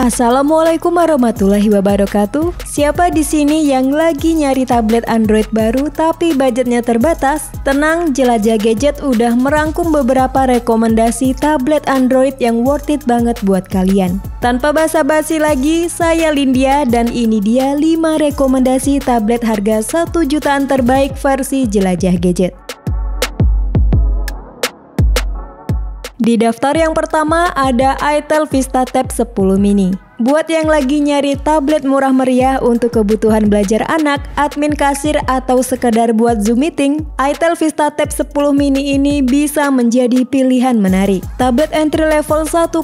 Assalamualaikum warahmatullahi wabarakatuh. Siapa di sini yang lagi nyari tablet Android baru tapi budgetnya terbatas? Tenang, Jelajah Gadget udah merangkum beberapa rekomendasi tablet Android yang worth it banget buat kalian. Tanpa basa-basi lagi, saya Lindia dan ini dia 5 rekomendasi tablet harga 1 jutaan terbaik versi Jelajah Gadget. Di daftar yang pertama ada Itel Vista Tab 10 Mini. Buat yang lagi nyari tablet murah meriah untuk kebutuhan belajar anak, admin kasir, atau sekedar buat Zoom meeting, Itel Vista Tab 10 Mini ini bisa menjadi pilihan menarik. Tablet entry level 1,2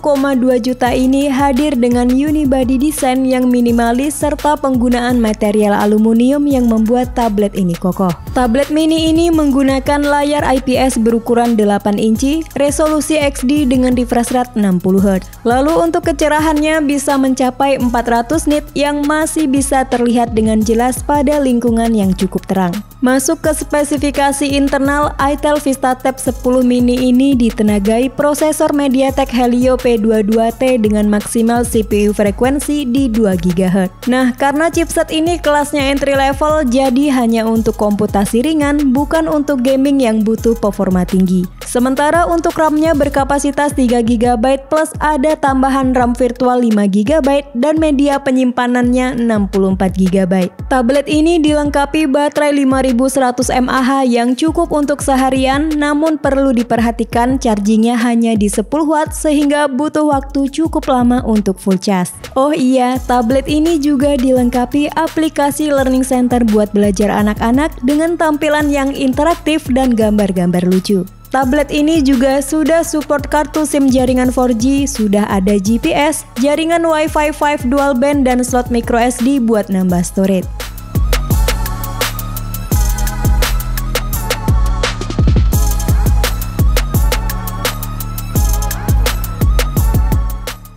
juta ini hadir dengan unibody design yang minimalis serta penggunaan material aluminium yang membuat tablet ini kokoh. Tablet mini ini menggunakan layar IPS berukuran 8 inci, resolusi XD dengan refresh rate 60 Hz. Lalu untuk kecerahannya bisa mencapai 400 nit yang masih bisa terlihat dengan jelas pada lingkungan yang cukup terang. Masuk ke spesifikasi internal, Itel Vista Tab 10 Mini ini ditenagai prosesor MediaTek Helio P22T dengan maksimal CPU frekuensi di 2 GHz. Nah, karena chipset ini kelasnya entry level, jadi hanya untuk komputasi ringan, bukan untuk gaming yang butuh performa tinggi. Sementara untuk RAM-nya berkapasitas 3 GB plus ada tambahan RAM virtual 5 GB dan media penyimpanannya 64 GB. Tablet ini dilengkapi baterai 5100 mAh yang cukup untuk seharian, namun perlu diperhatikan chargingnya hanya di 10 Watt sehingga butuh waktu cukup lama untuk full charge. Oh iya, tablet ini juga dilengkapi aplikasi Learning Center buat belajar anak-anak dengan tampilan yang interaktif dan gambar-gambar lucu. Tablet ini juga sudah support kartu SIM jaringan 4G, sudah ada GPS, jaringan Wi-Fi 5 dual band, dan slot microSD buat nambah storage.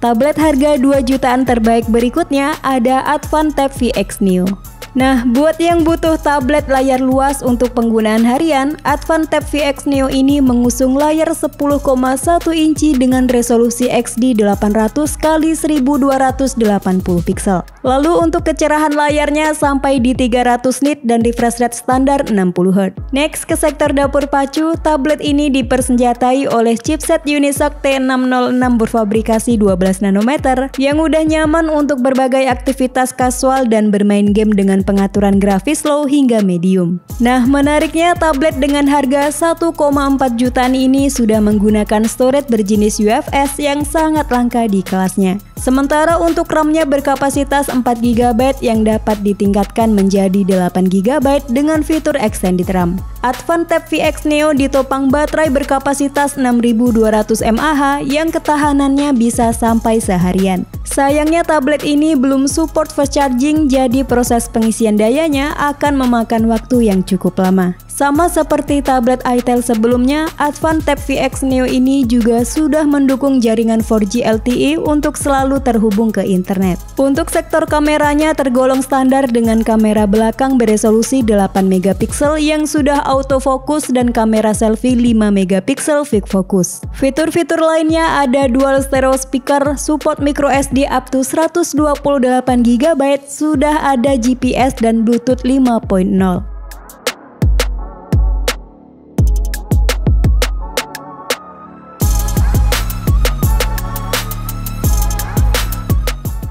Tablet harga 2 jutaan terbaik berikutnya ada Advan Tab VX Neo. Nah, buat yang butuh tablet layar luas untuk penggunaan harian, Advan Tab VX Neo ini mengusung layar 10,1 inci dengan resolusi XD 800x1280 pixel. Lalu untuk kecerahan layarnya sampai di 300 nit dan refresh rate standar 60 Hz. Next ke sektor dapur pacu, tablet ini dipersenjatai oleh chipset Unisoc T606 berfabrikasi 12 nanometer yang udah nyaman untuk berbagai aktivitas kasual dan bermain game dengan pengaturan grafis low hingga medium. Nah, menariknya tablet dengan harga 1,4 jutaan ini sudah menggunakan storage berjenis UFS yang sangat langka di kelasnya. Sementara untuk RAM-nya berkapasitas 4 GB yang dapat ditingkatkan menjadi 8 GB dengan fitur Extended RAM. Advan Tab VX Neo ditopang baterai berkapasitas 6200 mAh yang ketahanannya bisa sampai seharian. Sayangnya tablet ini belum support fast charging, jadi proses pengisian dayanya akan memakan waktu yang cukup lama. Sama seperti tablet Itel sebelumnya, Advan Tab VX Neo ini juga sudah mendukung jaringan 4G LTE untuk selalu terhubung ke internet. Untuk sektor kameranya tergolong standar dengan kamera belakang beresolusi 8 MP yang sudah autofocus dan kamera selfie 5 MP quick focus. Fitur-fitur lainnya ada dual stereo speaker, support microSD up to 128 GB, sudah ada GPS dan Bluetooth 5.0.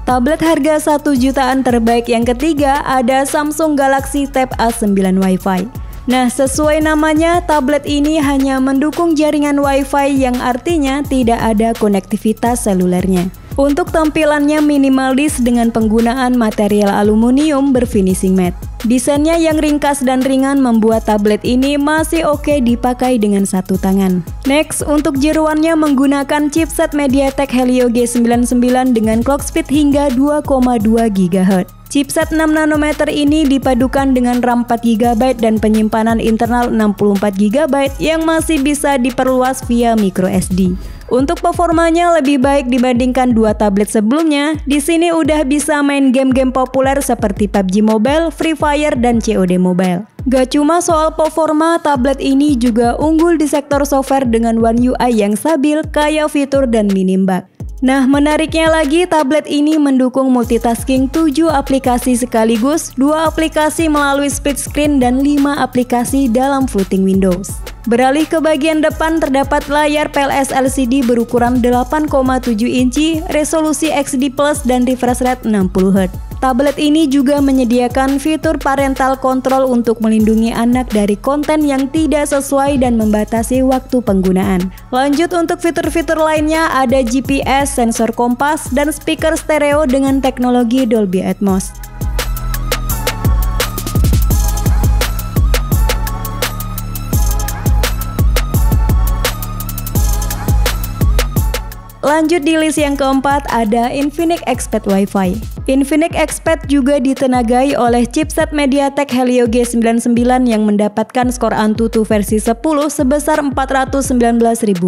Tablet harga 1 jutaan terbaik yang ketiga ada Samsung Galaxy Tab A9 Wi-Fi. Nah, sesuai namanya, tablet ini hanya mendukung jaringan Wi-Fi yang artinya tidak ada konektivitas selulernya. Untuk tampilannya minimalis dengan penggunaan material aluminium berfinishing matte. Desainnya yang ringkas dan ringan membuat tablet ini masih oke dipakai dengan satu tangan. Next, untuk jeruannya menggunakan chipset MediaTek Helio G99 dengan clock speed hingga 2,2 GHz. Chipset 6 nanometer ini dipadukan dengan RAM 4 GB dan penyimpanan internal 64 GB yang masih bisa diperluas via microSD. Untuk performanya lebih baik dibandingkan dua tablet sebelumnya. Di sini udah bisa main game-game populer seperti PUBG Mobile, Free Fire, Fire dan COD Mobile. Gak cuma soal performa, tablet ini juga unggul di sektor software dengan One UI yang stabil, kaya fitur dan minim bug. Nah, menariknya lagi, tablet ini mendukung multitasking 7 aplikasi sekaligus, 2 aplikasi melalui split screen dan 5 aplikasi dalam floating Windows. Beralih ke bagian depan, terdapat layar PLS LCD berukuran 8,7 inci, resolusi XD+, dan refresh rate 60Hz. Tablet ini juga menyediakan fitur parental control untuk melindungi anak dari konten yang tidak sesuai dan membatasi waktu penggunaan. Lanjut untuk fitur-fitur lainnya, ada GPS, sensor kompas, dan speaker stereo dengan teknologi Dolby Atmos. Lanjut di list yang keempat, ada Infinix Xpad Wi-Fi. Infinix Xpad juga ditenagai oleh chipset MediaTek Helio G99 yang mendapatkan skor Antutu versi 10 sebesar 419.000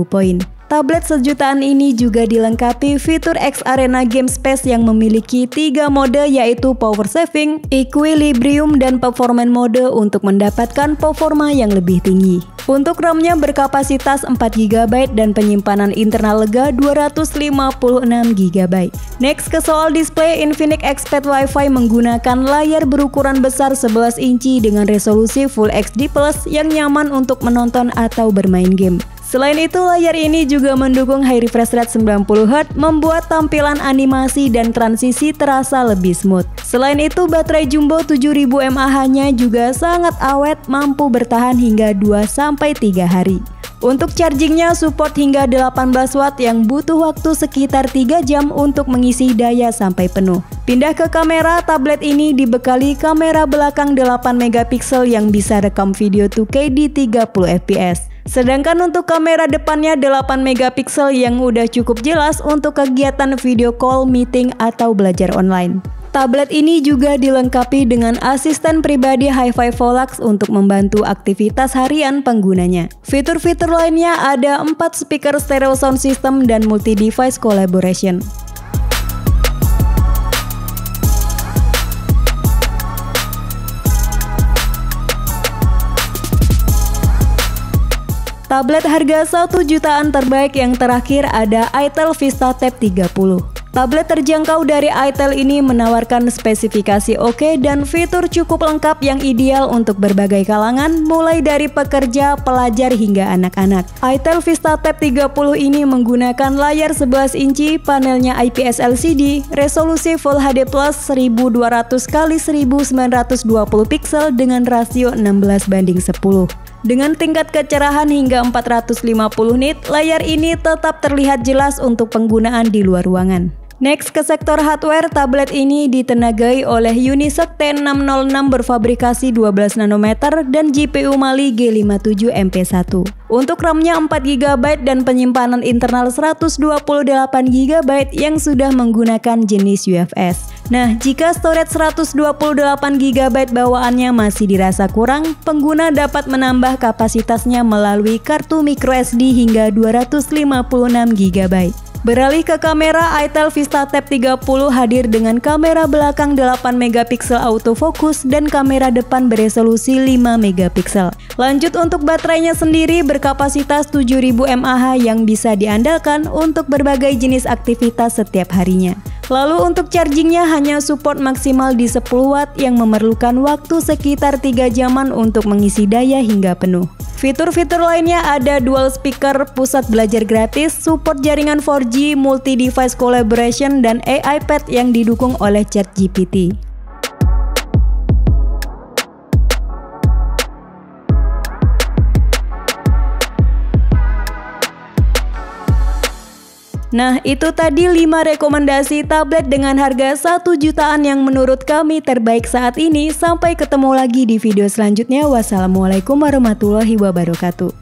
poin. Tablet sejutaan ini juga dilengkapi fitur X Arena Game Space yang memiliki 3 mode yaitu Power Saving, Equilibrium, dan Performance mode untuk mendapatkan performa yang lebih tinggi. Untuk RAM-nya berkapasitas 4GB dan penyimpanan internal lega 256GB. Next ke soal display, Infinix Xpad Wi-Fi menggunakan layar berukuran besar 11 inci dengan resolusi Full HD+ yang nyaman untuk menonton atau bermain game. Selain itu, layar ini juga mendukung high refresh rate 90Hz, membuat tampilan animasi dan transisi terasa lebih smooth. Selain itu, baterai jumbo 7000 mAh-nya juga sangat awet, mampu bertahan hingga 2-3 hari. Untuk chargingnya support hingga 18 watt yang butuh waktu sekitar 3 jam untuk mengisi daya sampai penuh. Pindah ke kamera, tablet ini dibekali kamera belakang 8 megapiksel yang bisa rekam video 2K di 30 fps. Sedangkan untuk kamera depannya 8 megapiksel yang udah cukup jelas untuk kegiatan video call, meeting, atau belajar online. Tablet ini juga dilengkapi dengan asisten pribadi HiFi Volax untuk membantu aktivitas harian penggunanya. Fitur-fitur lainnya ada 4 speaker stereo sound system dan multi-device collaboration. Tablet harga 1 jutaan terbaik yang terakhir ada Itel VistaTab 30. Tablet terjangkau dari Itel ini menawarkan spesifikasi oke dan fitur cukup lengkap yang ideal untuk berbagai kalangan, mulai dari pekerja, pelajar, hingga anak-anak. Itel VistaTab 30 ini menggunakan layar 11 inci, panelnya IPS LCD, resolusi Full HD+, 1200x1920 piksel dengan rasio 16:10. Dengan tingkat kecerahan hingga 450 nit, layar ini tetap terlihat jelas untuk penggunaan di luar ruangan. Next ke sektor hardware, tablet ini ditenagai oleh Unisoc T606 berfabrikasi 12 nanometer dan GPU Mali G57 MP1. Untuk RAM-nya 4GB dan penyimpanan internal 128GB yang sudah menggunakan jenis UFS. Nah, jika storage 128GB bawaannya masih dirasa kurang, pengguna dapat menambah kapasitasnya melalui kartu microSD hingga 256GB. Beralih ke kamera, Itel VistaTab 30 hadir dengan kamera belakang 8 megapiksel autofocus dan kamera depan beresolusi 5 megapiksel. Lanjut untuk baterainya sendiri berkapasitas 7000 mAh yang bisa diandalkan untuk berbagai jenis aktivitas setiap harinya. Lalu untuk chargingnya hanya support maksimal di 10 watt yang memerlukan waktu sekitar 3 jaman untuk mengisi daya hingga penuh. Fitur-fitur lainnya ada dual speaker, pusat belajar gratis, support jaringan 4G, multi-device collaboration, dan AI Pad yang didukung oleh ChatGPT. Nah, itu tadi 5 rekomendasi tablet dengan harga 1 jutaan yang menurut kami terbaik saat ini. Sampai ketemu lagi di video selanjutnya. Wassalamualaikum warahmatullahi wabarakatuh.